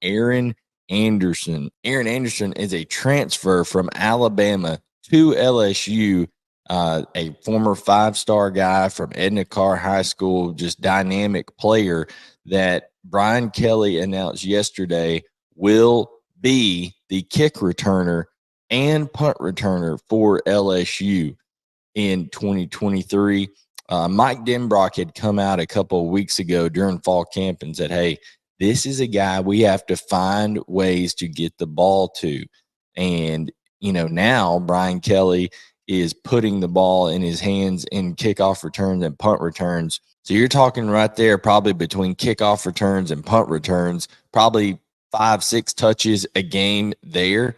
Aaron Anderson. Aaron Anderson is a transfer from Alabama to LSU, a former five-star guy from Edna Karr High School, just dynamic player that Brian Kelly announced yesterday will be the kick returner and punt returner for LSU in 2023. Mike Denbrock had come out a couple of weeks ago during fall camp and said, hey, this is a guy we have to find ways to get the ball to. And, now Brian Kelly is putting the ball in his hands in kickoff returns and punt returns. So you're talking right there, probably between kickoff returns and punt returns, probably 5-6 touches a game there.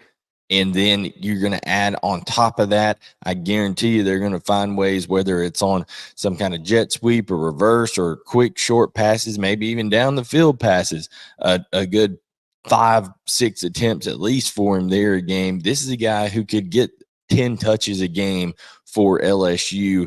And then you're going to add on top of that, I guarantee you they're going to find ways, whether it's on some kind of jet sweep or reverse or quick short passes, maybe even down the field passes, a good 5-6 attempts at least for him there a game. This is a guy who could get 10 touches a game for LSU.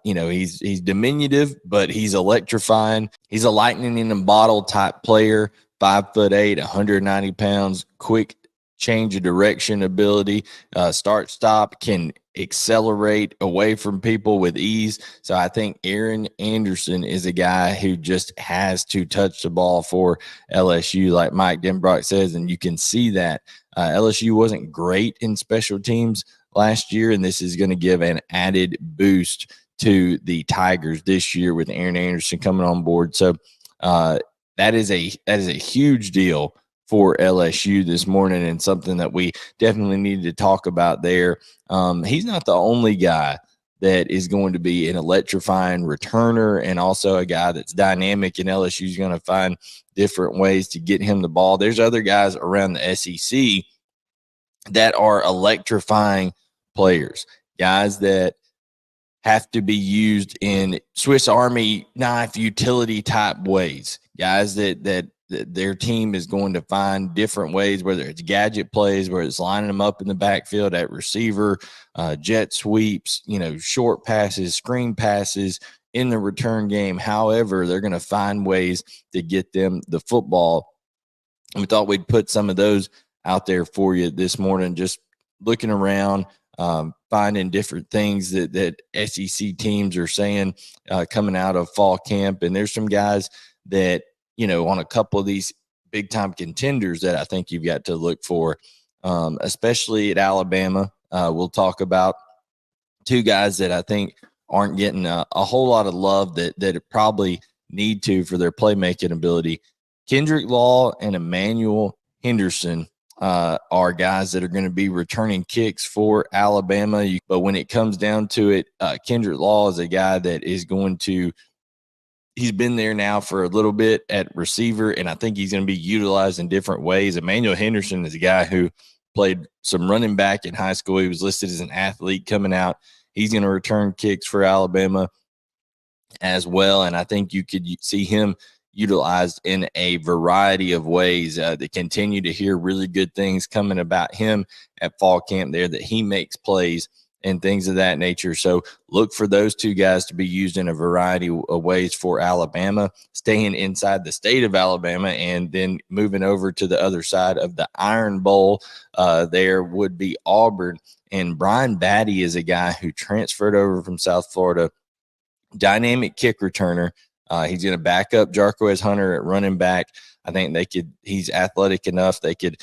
He's diminutive, but he's electrifying. He's a lightning in a bottle type player, 5'8", 190 pounds, quick change of direction ability, start stop, can accelerate away from people with ease. So I think Aaron Anderson is a guy who just has to touch the ball for LSU, like Mike Denbrock says, and you can see that LSU wasn't great in special teams last year, and this is going to give an added boost to the Tigers this year with Aaron Anderson coming on board. So that is a huge deal for LSU this morning, and something that we definitely needed to talk about there. He's not the only guy that is going to be an electrifying returner and also a guy that's dynamic, and LSU is going to find different ways to get him the ball. There's other guys around the SEC that are electrifying players, guys that have to be used in Swiss Army knife utility type ways, guys that their team is going to find different ways, whether it's gadget plays, whether it's lining them up in the backfield at receiver, jet sweeps, short passes, screen passes in the return game. However, they're going to find ways to get them the football. We thought we'd put some of those out there for you this morning, just looking around, finding different things that SEC teams are saying coming out of fall camp. And there's some guys that, on a couple of these big-time contenders that I think you've got to look for, especially at Alabama. We'll talk about two guys that I think aren't getting a whole lot of love that probably need to for their playmaking ability. Kendrick Law and Emmanuel Henderson are guys that are going to be returning kicks for Alabama. But when it comes down to it, Kendrick Law is a guy that is going to – he's been there now for a little bit at receiver, and I think he's going to be utilized in different ways. Emmanuel Henderson is a guy who played some running back in high school. He was listed as an athlete coming out. He's going to return kicks for Alabama as well, and I think you could see him utilized in a variety of ways. They continue to hear really good things coming about him at fall camp there, that he makes plays and things of that nature. So look for those two guys to be used in a variety of ways for Alabama, staying inside the state of Alabama, and then moving over to the other side of the Iron Bowl. There would be Auburn, and Brian Battie is a guy who transferred over from South Florida, dynamic kick returner. He's going to back up Jarquez Hunter at running back. I think he's athletic enough. They could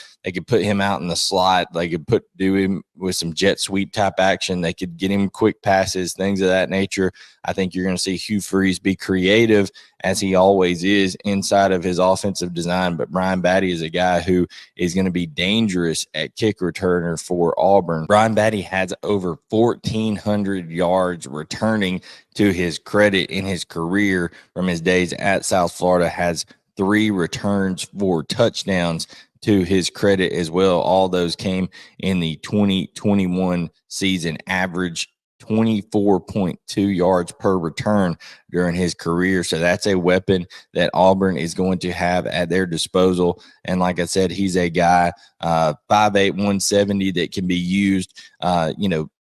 put him out in the slot. They could do him with some jet sweep type action. They could get him quick passes, things of that nature. I think you're going to see Hugh Freeze be creative, as he always is, inside of his offensive design. But Brian Battie is a guy who is going to be dangerous at kick returner for Auburn. Brian Battie has over 1,400 yards returning to his credit in his career from his days at South Florida, has 3 returns for touchdowns to his credit as well. All those came in the 2021 season, average 24.2 yards per return during his career. So that's a weapon that Auburn is going to have at their disposal. And like I said, he's a guy, 5'8", 170, that can be used, a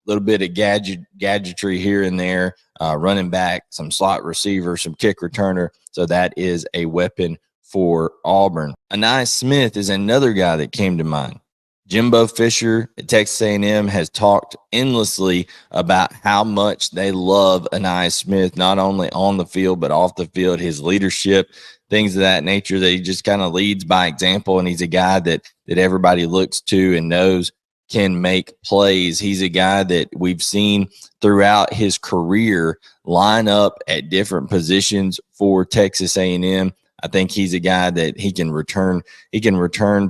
little bit of gadgetry here and there, running back, some slot receiver, some kick returner. So that is a weapon for Auburn. Anias Smith is another guy that came to mind. Jimbo Fisher at Texas A&M has talked endlessly about how much they love Anias Smith, not only on the field, but off the field, his leadership, things of that nature, that he just kind of leads by example. And he's a guy that everybody looks to and knows can make plays. He's a guy that we've seen throughout his career line up at different positions for Texas A&M. I think he's a guy that he can return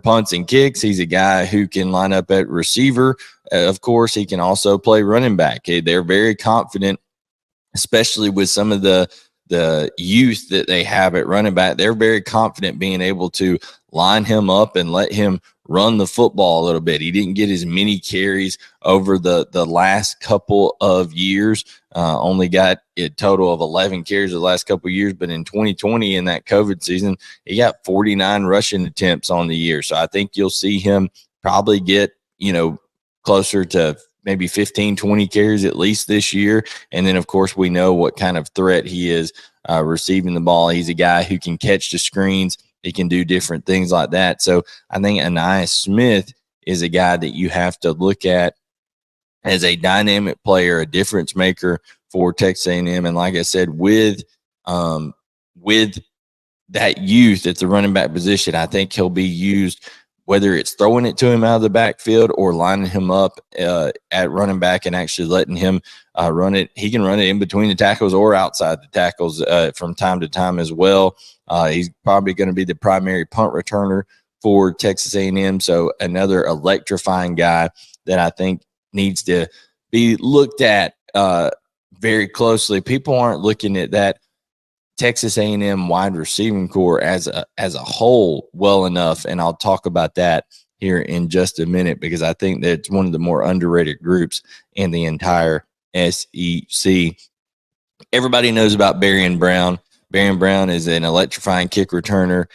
punts and kicks. He's a guy who can line up at receiver. Of course, he can also play running back. They're very confident, especially with some of the youth that they have at running back. They're very confident being able to line him up and let him run the football a little bit. He didn't get as many carries over the last couple of years. Only got a total of 11 carries the last couple of years. But in 2020, in that COVID season, he got 49 rushing attempts on the year. So I think you'll see him probably get, closer to maybe 15, 20 carries at least this year. And then, of course, we know what kind of threat he is receiving the ball. He's a guy who can catch the screens. He can do different things like that. So I think Anias Smith is a guy that you have to look at as a dynamic player, a difference maker for Texas A&M. And like I said, with that youth at the running back position, I think he'll be used, whether it's throwing it to him out of the backfield or lining him up at running back and actually letting him run it. He can run it in between the tackles or outside the tackles from time to time as well. He's probably going to be the primary punt returner for Texas A&M. So another electrifying guy that I think needs to be looked at very closely. People aren't looking at that Texas A&M wide receiving core as a whole well enough, and I'll talk about that here in just a minute, because I think that it's one of the more underrated groups in the entire SEC. Everybody knows about Barion Brown. Barion Brown is an electrifying kick returner.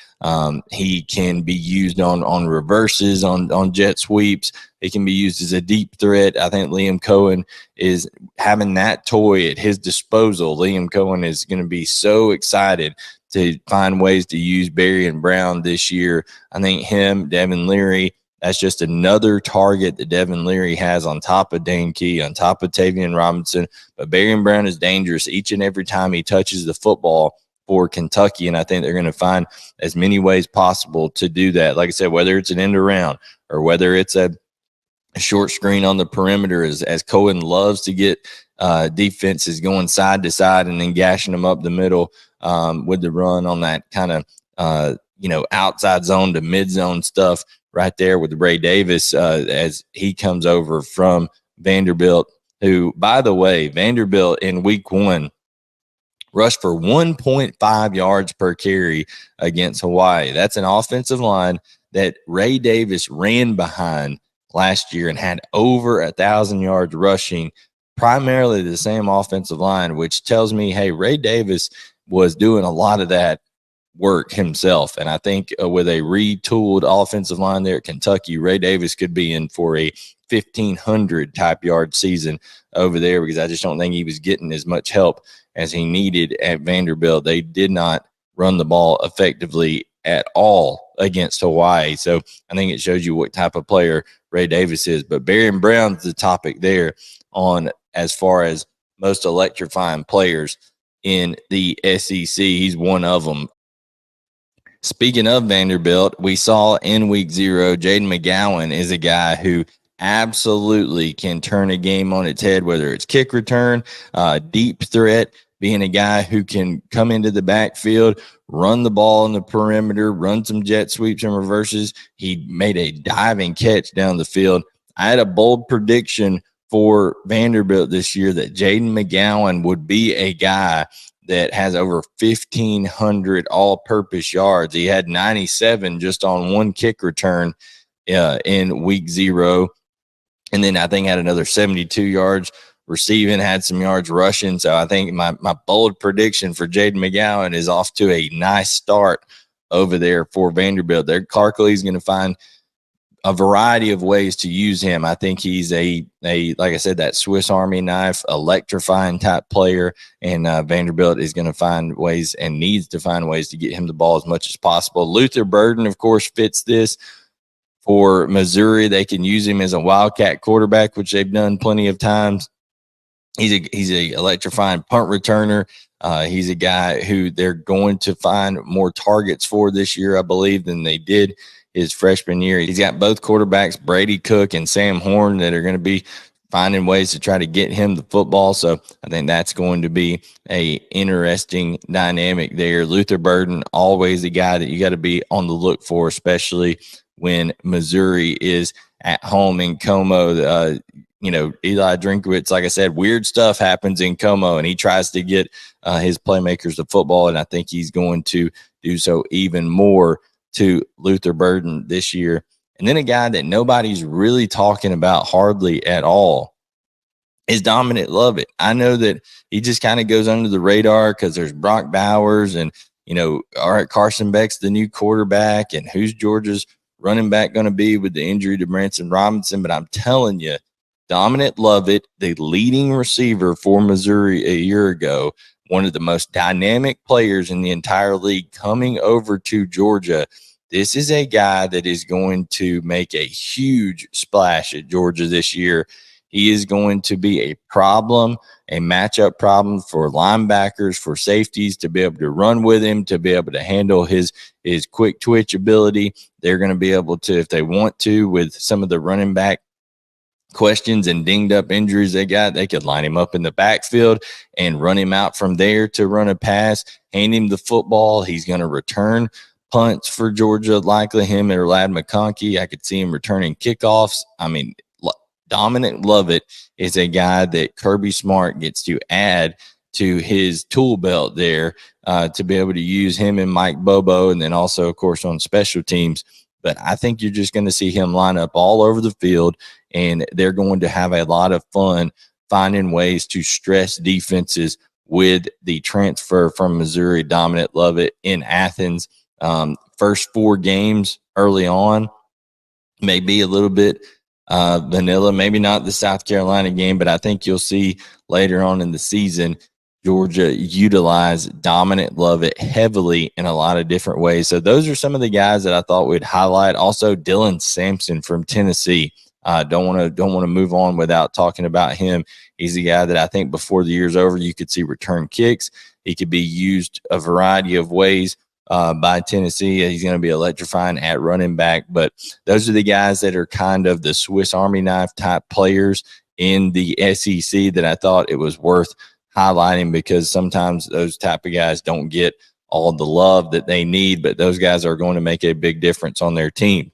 He can be used on reverses, on jet sweeps. He can be used as a deep threat. I think Liam Cohen is having that toy at his disposal. Liam Cohen is going to be so excited to find ways to use Barion Brown this year. I think him, Devin Leary, that's just another target that Devin Leary has on top of Dane Key, on top of Tavian Robinson. But Barion Brown is dangerous each and every time he touches the football for Kentucky, and I think they're going to find as many ways possible to do that. Like I said, whether it's an end around or whether it's a short screen on the perimeter, as Cohen loves to get defenses going side to side and then gashing them up the middle with the run on that kind of outside zone to mid zone stuff right there with Ray Davis as he comes over from Vanderbilt, who, by the way, Vanderbilt in week 1 rushed for 1.5 yards per carry against Hawaii. That's an offensive line that Ray Davis ran behind last year and had over 1,000 yards rushing, primarily the same offensive line, which tells me, hey, Ray Davis was doing a lot of that work himself. And I think with a retooled offensive line there at Kentucky, Ray Davis could be in for a 1,500 type yard season over there, because I just don't think he was getting as much help as he needed at Vanderbilt. They did not run the ball effectively at all against Hawaii. So I think it shows you what type of player Ray Davis is. But Barion Brown's the topic there on as far as most electrifying players in the SEC. He's one of them. Speaking of Vanderbilt, we saw in week 0, Jaden McGowan is a guy who absolutely can turn a game on its head, whether it's kick return, deep threat, being a guy who can come into the backfield, run the ball on the perimeter, run some jet sweeps and reverses. He made a diving catch down the field. I had a bold prediction for Vanderbilt this year that Jaden McGowan would be a guy that has over 1,500 all-purpose yards. He had 97 just on one kick return in week 0. And then I think had another 72 yards receiving, had some yards rushing. So I think my bold prediction for Jaden McGowan is off to a nice start over there for Vanderbilt. Clark Lee's going to find a variety of ways to use him. I think he's a like I said, that Swiss Army knife, electrifying type player, and Vanderbilt is going to find ways and needs to find ways to get him the ball as much as possible. Luther Burden, of course, fits this. For Missouri, they can use him as a wildcat quarterback, which they've done plenty of times. He's a electrifying punt returner. He's a guy who they're going to find more targets for this year, I believe, than they did his freshman year. He's got both quarterbacks, Brady Cook and Sam Horn, that are going to be finding ways to try to get him the football. So I think that's going to be a interesting dynamic there. Luther Burden, always a guy that you got to be on the look for, especially when Missouri is at home in Como. Eli Drinkowitz, like I said, weird stuff happens in Como, and he tries to get his playmakers the football, and I think he's going to do so even more to Luther Burden this year. And then a guy that nobody's really talking about hardly at all is Dominic Lovett. I know that he just kind of goes under the radar because there's Brock Bowers and, all right, Carson Beck's the new quarterback, and who's Georgia's running back going to be with the injury to Branson Robinson. But I'm telling you, Dominic Lovett, the leading receiver for Missouri a year ago, one of the most dynamic players in the entire league coming over to Georgia. This is a guy that is going to make a huge splash at Georgia this year. He is going to be a problem, a matchup problem for linebackers, for safeties to be able to run with him, to be able to handle his quick twitch ability. They're going to be able to, if they want to, with some of the running back questions and dinged up injuries they got, they could line him up in the backfield and run him out from there to run a pass, hand him the football. He's going to return punts for Georgia, likely him or Ladd McConkey. I could see him returning kickoffs. I mean, Dominic Lovett is a guy that Kirby Smart gets to add to his tool belt there to be able to use him and Mike Bobo, and then also, of course, on special teams. But I think you're just going to see him line up all over the field, and they're going to have a lot of fun finding ways to stress defenses with the transfer from Missouri, Dominic Lovett, in Athens. First 4 games early on may be a little bit vanilla, maybe not the South Carolina game, but I think you'll see later on in the season Georgia utilize Dominic Lovett heavily in a lot of different ways. So those are some of the guys that I thought we'd highlight. Also, Dylan Sampson from Tennessee. Don't want to move on without talking about him. He's a guy that I think before the year's over, you could see return kicks. He could be used a variety of ways by Tennessee. He's going to be electrifying at running back. But those are the guys that are kind of the Swiss Army knife type players in the SEC that I thought it was worth highlighting, because sometimes those type of guys don't get all the love that they need, but those guys are going to make a big difference on their team.